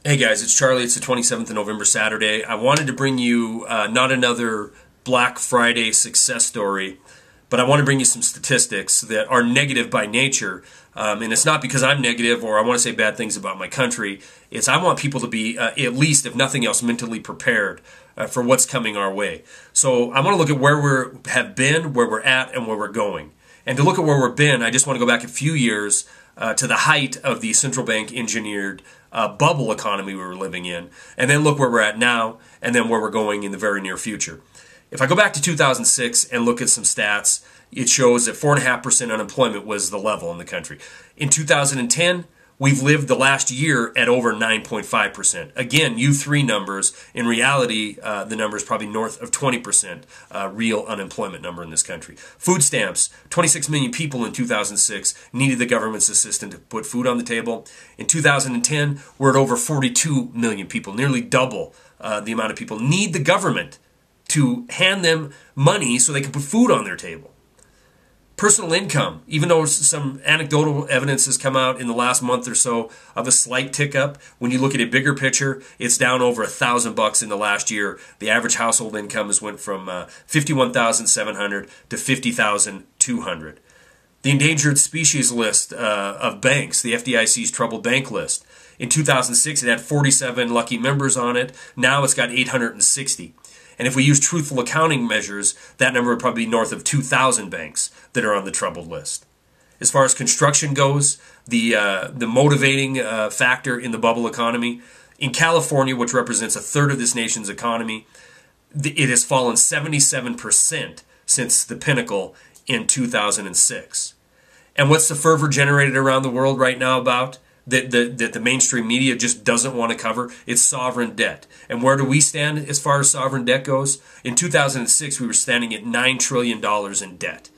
Hey guys, it's Charlie. It's the 27th of November, Saturday. I wanted to bring you not another Black Friday success story, but I want to bring you some statistics that are negative by nature. And it's not because I'm negative or I want to say bad things about my country. It's I want people to be, at least if nothing else, mentally prepared for what's coming our way. So I want to look at where we have been, where we're at, and where we're going. And to look at where we've been, I just want to go back a few years to the height of the central bank engineered bubble economy we were living in, and then look where we're at now, and then where we're going in the very near future. If I go back to 2006 and look at some stats, it shows that 4.5% unemployment was the level in the country. In 2010, we've lived the last year at over 9.5%. Again, U3 numbers. In reality, the number is probably north of 20% real unemployment number in this country. Food stamps, 26 million people in 2006 needed the government's assistance to put food on the table. In 2010, we're at over 42 million people, nearly double the amount of people need the government to hand them money so they can put food on their table. Personal income, even though some anecdotal evidence has come out in the last month or so of a slight tick up, when you look at a bigger picture, it's down over $1,000 in the last year. The average household income has went from $51,700 to $50,200. The endangered species list of banks, the FDIC's troubled bank list. In 2006, it had 47 lucky members on it. Now it's got 860. And if we use truthful accounting measures, that number would probably be north of 2,000 banks that are on the troubled list. As far as construction goes, the motivating factor in the bubble economy, in California, which represents a third of this nation's economy, it has fallen 77% since the pinnacle in 2006. And what's the fervor generated around the world right now about? That the mainstream media just doesn't want to cover? It's sovereign debt. And where do we stand as far as sovereign debt goes? In 2006, we were standing at $9 trillion in debt.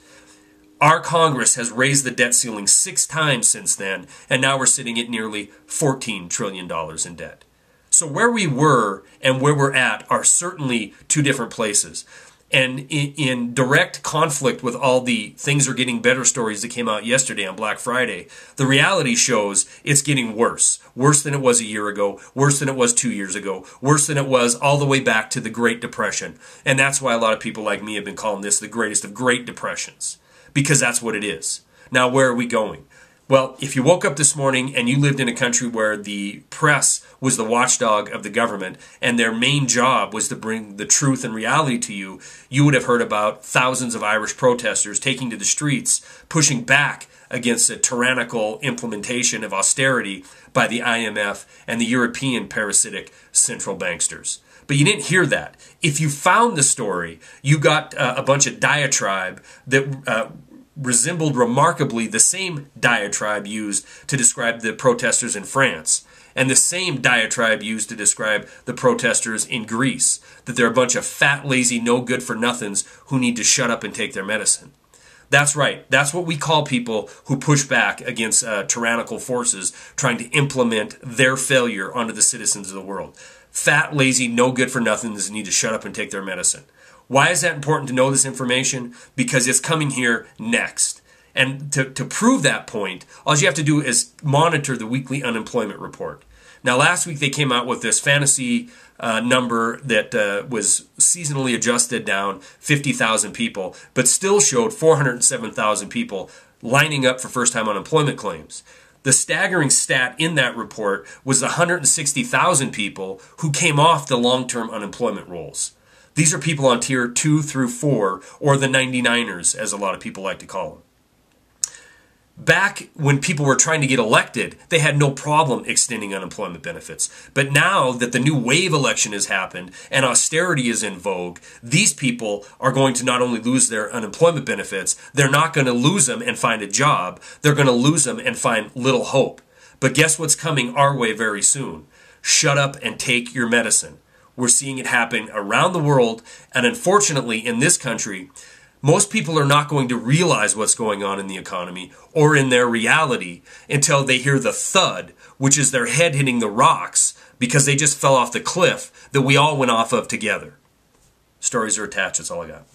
Our Congress has raised the debt ceiling 6 times since then, and now we're sitting at nearly $14 trillion in debt. So where we were and where we're at are certainly two different places. And in direct conflict with all the things are getting better stories that came out yesterday on Black Friday, the reality shows it's getting worse. Worse than it was a year ago, worse than it was 2 years ago, worse than it was all the way back to the Great Depression. And that's why a lot of people like me have been calling this the greatest of Great Depressions, because that's what it is. Now, where are we going? Well, if you woke up this morning and you lived in a country where the press was the watchdog of the government and their main job was to bring the truth and reality to you, you would have heard about thousands of Irish protesters taking to the streets, pushing back against a tyrannical implementation of austerity by the IMF and the European parasitic central banksters. But you didn't hear that. If you found the story, you got a bunch of diatribe that resembled remarkably the same diatribe used to describe the protesters in France, and the same diatribe used to describe the protesters in Greece, that they're a bunch of fat, lazy, no good for nothings who need to shut up and take their medicine. That's right. That's what we call people who push back against tyrannical forces trying to implement their failure onto the citizens of the world. Fat, lazy, no good for nothings need to shut up and take their medicine. Why is that important to know this information? Because it's coming here next. And to prove that point, all you have to do is monitor the weekly unemployment report. Now, last week they came out with this fantasy number that was seasonally adjusted down 50,000 people, but still showed 407,000 people lining up for first-time unemployment claims. The staggering stat in that report was the 160,000 people who came off the long-term unemployment rolls. These are people on tier 2 through 4, or the 99ers, as a lot of people like to call them. Back when people were trying to get elected, they had no problem extending unemployment benefits. But now that the new wave election has happened and austerity is in vogue, these people are going to not only lose their unemployment benefits, they're not going to lose them and find a job. They're going to lose them and find little hope. But guess what's coming our way very soon? Shut up and take your medicine. We're seeing it happen around the world, and unfortunately in this country, most people are not going to realize what's going on in the economy or in their reality until they hear the thud, which is their head hitting the rocks because they just fell off the cliff that we all went off of together. Stories are attached, that's all I got.